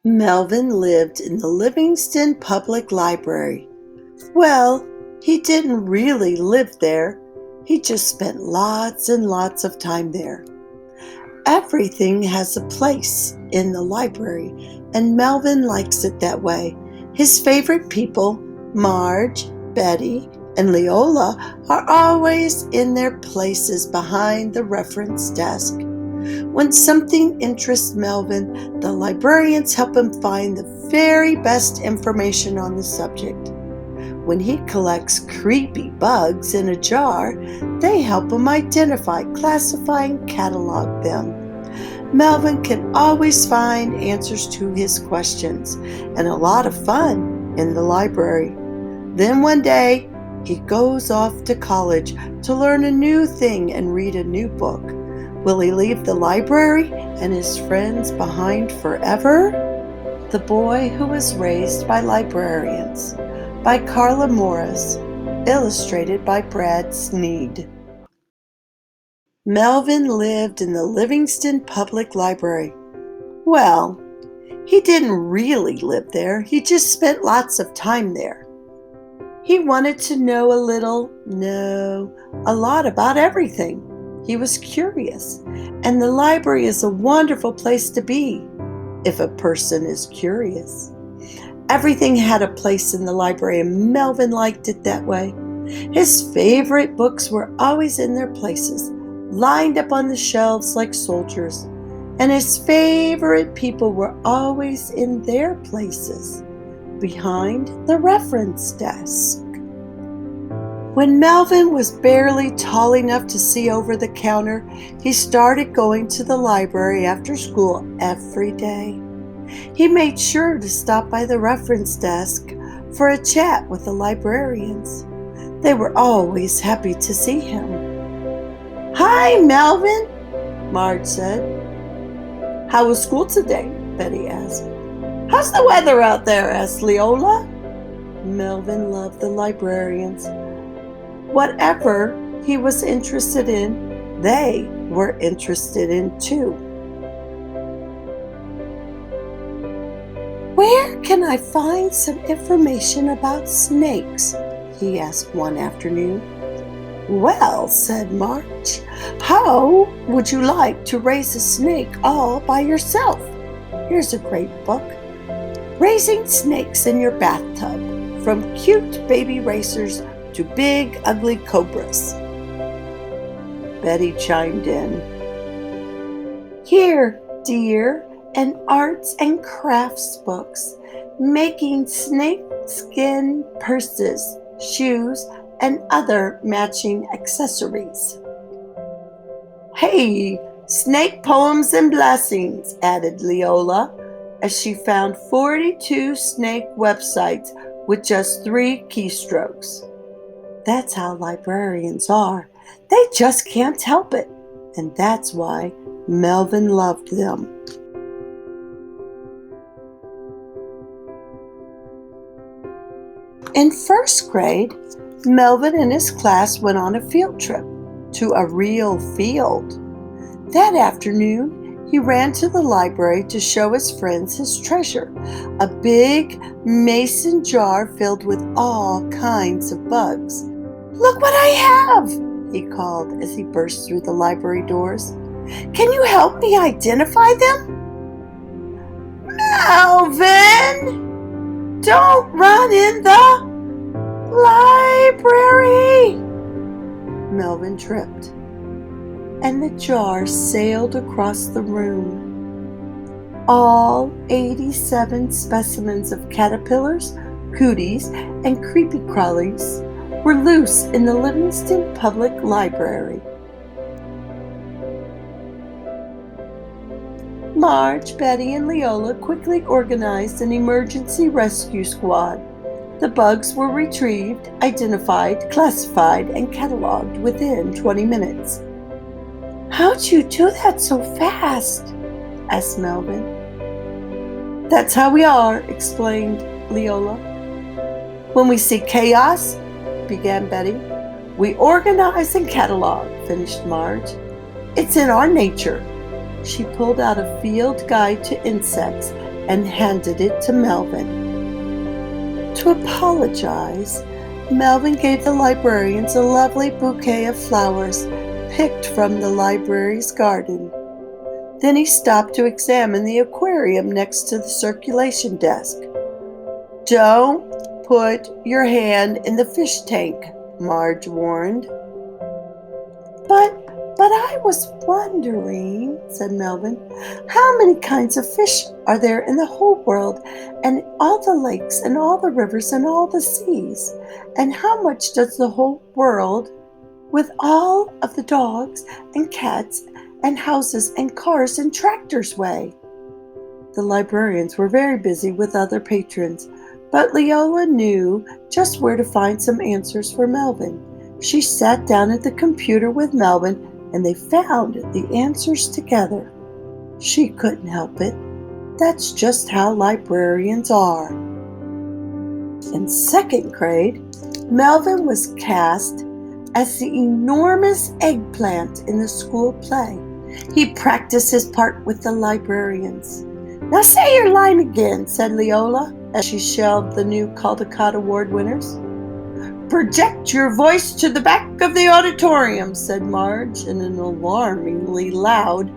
Melvin lived in the Livingston Public Library. Well, he didn't really live there. He just spent lots and lots of time there. Everything has a place in the library, and Melvin likes it that way. His favorite people, Marge, Betty, and Leola, are always in their places behind the reference desk. When something interests Melvin, the librarians help him find the very best information on the subject. When he collects creepy bugs in a jar, they help him identify, classify, and catalog them. Melvin can always find answers to his questions and a lot of fun in the library. Then one day, he goes off to college to learn a new thing and read a new book. Will he leave the library and his friends behind forever? The Boy Who Was Raised by Librarians by Carla Morris, illustrated by Brad Sneed. Melvin lived in the Livingston Public Library. Well, he didn't really live there. He just spent lots of time there. He wanted to know a lot about everything. He was curious, and the library is a wonderful place to be if a person is curious. Everything had a place in the library, and Melvin liked it that way. His favorite books were always in their places, lined up on the shelves like soldiers, and his favorite people were always in their places, behind the reference desk. When Melvin was barely tall enough to see over the counter, he started going to the library after school every day. He made sure to stop by the reference desk for a chat with the librarians. They were always happy to see him. "Hi, Melvin," Marge said. "How was school today?" Betty asked. "How's the weather out there?" asked Leola. Melvin loved the librarians. Whatever he was interested in, they were interested in too. "Where can I find some information about snakes?" he asked one afternoon. "Well," said Marge, "how would you like to raise a snake all by yourself? Here's a great book, Raising Snakes in Your Bathtub, from Cute Baby Racers to Big Ugly Cobras." Betty chimed in. "Here, dear, an arts and crafts books, making snake skin purses, shoes, and other matching accessories." "Hey, snake poems and blessings," added Leola, as she found 42 snake websites with just 3 keystrokes. That's how librarians are. They just can't help it, and that's why Melvin loved them. In first grade, Melvin and his class went on a field trip to a real field. That afternoon, he ran to the library to show his friends his treasure, a big mason jar filled with all kinds of bugs. "Look what I have," he called as he burst through the library doors. "Can you help me identify them?" "Melvin! Don't run in the library!" Melvin tripped, and the jar sailed across the room. All 87 specimens of caterpillars, cooties, and creepy crawlies were loose in the Livingston Public Library. Marge, Betty, and Leola quickly organized an emergency rescue squad. The bugs were retrieved, identified, classified, and cataloged within 20 minutes. "How'd you do that so fast?" asked Melvin. "That's how we are," explained Leola. "When we see chaos," began Betty. "We organize and catalog," finished Marge. "It's in our nature." She pulled out a field guide to insects and handed it to Melvin. To apologize, Melvin gave the librarians a lovely bouquet of flowers picked from the library's garden. Then he stopped to examine the aquarium next to the circulation desk. "Don't put your hand in the fish tank," Marge warned. But I was wondering," said Melvin, "how many kinds of fish are there in the whole world, and all the lakes and all the rivers and all the seas? And how much does the whole world, with all of the dogs and cats and houses and cars and tractors, weigh?" The librarians were very busy with other patrons, but Leola knew just where to find some answers for Melvin. She sat down at the computer with Melvin, and they found the answers together. She couldn't help it. That's just how librarians are. In second grade, Melvin was cast as the Enormous Eggplant in the school play. He practiced his part with the librarians. "Now say your line again," said Leola as she shelved the new Caldecott Award winners. "Project your voice to the back of the auditorium," said Marge in an alarmingly loud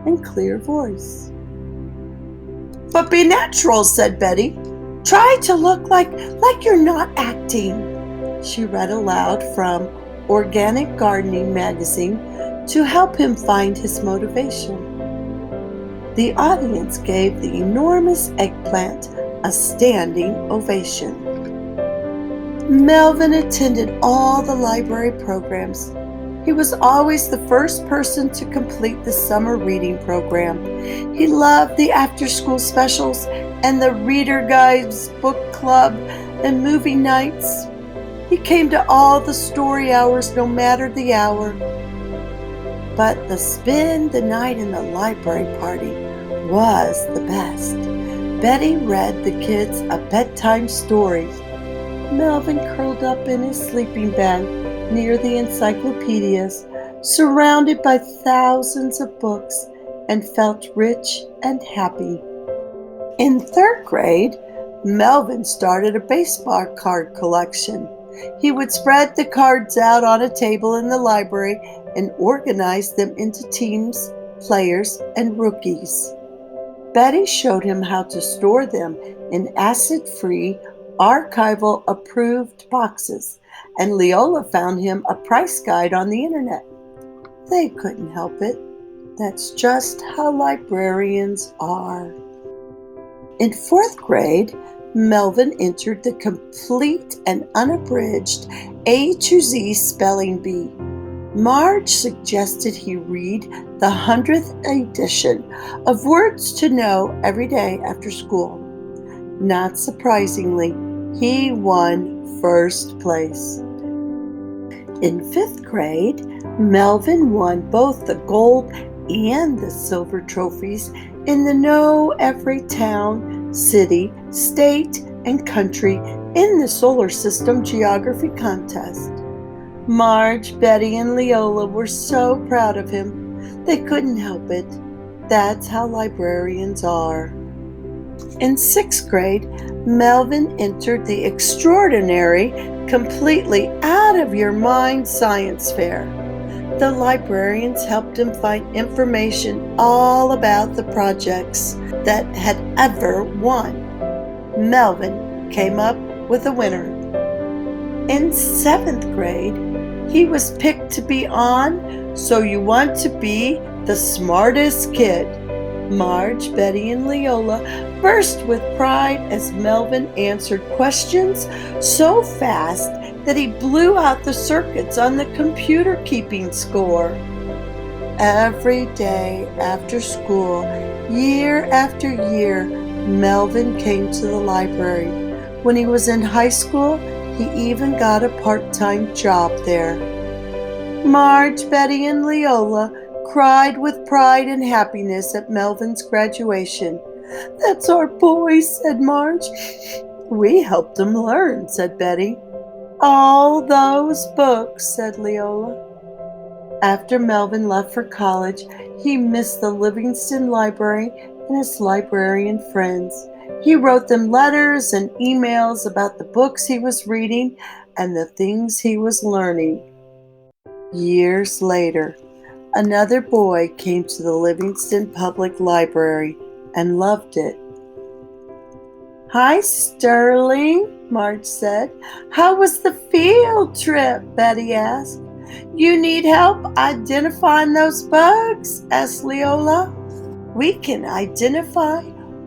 and clear voice. "But be natural," said Betty. "Try to look like you're not acting." She read aloud from Organic Gardening magazine to help him find his motivation. The audience gave the Enormous Eggplant a standing ovation. Melvin attended all the library programs. He was always the first person to complete the summer reading program. He loved the after-school specials and the Reader Guides book club and movie nights. He came to all the story hours no matter the hour. But the spend the night in the library party was the best. Betty read the kids a bedtime story. Melvin curled up in his sleeping bag near the encyclopedias, surrounded by thousands of books, and felt rich and happy. In third grade, Melvin started a baseball card collection. He would spread the cards out on a table in the library and organize them into teams, players, and rookies. Betty showed him how to store them in acid-free, archival-approved boxes, and Leola found him a price guide on the internet. They couldn't help it. That's just how librarians are. In fourth grade, Melvin entered the complete and unabridged A to Z spelling bee. Marge suggested he read the 100th edition of Words to Know every day after school. Not surprisingly, he won first place. In fifth grade, Melvin won both the gold and the silver trophies in the Know Every Town, City, State, and Country in the Solar System Geography Contest. Marge, Betty, and Leola were so proud of him. They couldn't help it. That's how librarians are. In sixth grade, Melvin entered the extraordinary, completely out-of-your-mind science fair. The librarians helped him find information all about the projects that had ever won. Melvin came up with a winner. In seventh grade, he was picked to be on So You Want to Be the Smartest Kid. Marge, Betty, and Leola burst with pride as Melvin answered questions so fast that he blew out the circuits on the computer keeping score. Every day after school, year after year, Melvin came to the library. When he was in high school, he even got a part-time job there. Marge, Betty, and Leola cried with pride and happiness at Melvin's graduation. "That's our boy," said Marge. "We helped him learn," said Betty. "All those books," said Leola. After Melvin left for college, he missed the Livingston Library and his librarian friends. He wrote them letters and emails about the books he was reading and the things he was learning. Years later, another boy came to the Livingston Public Library and loved it. "Hi, Sterling," Marge said. "How was the field trip?" Betty asked. "You need help identifying those bugs?" asked Leola. "We can identify,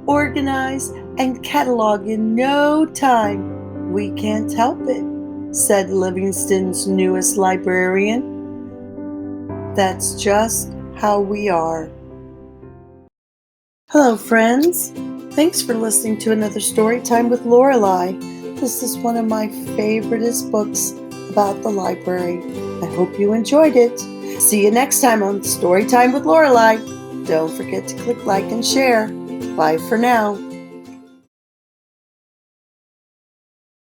organize, and catalog in no time. We can't help it," said Livingston's newest librarian. "That's just how we are." Hello, friends. Thanks for listening to another story time with Lorelei. This is one of my favoriteest books about the library. I hope you enjoyed it. See you next time on Storytime with Lorelei. Don't forget to click like and share. Bye for now.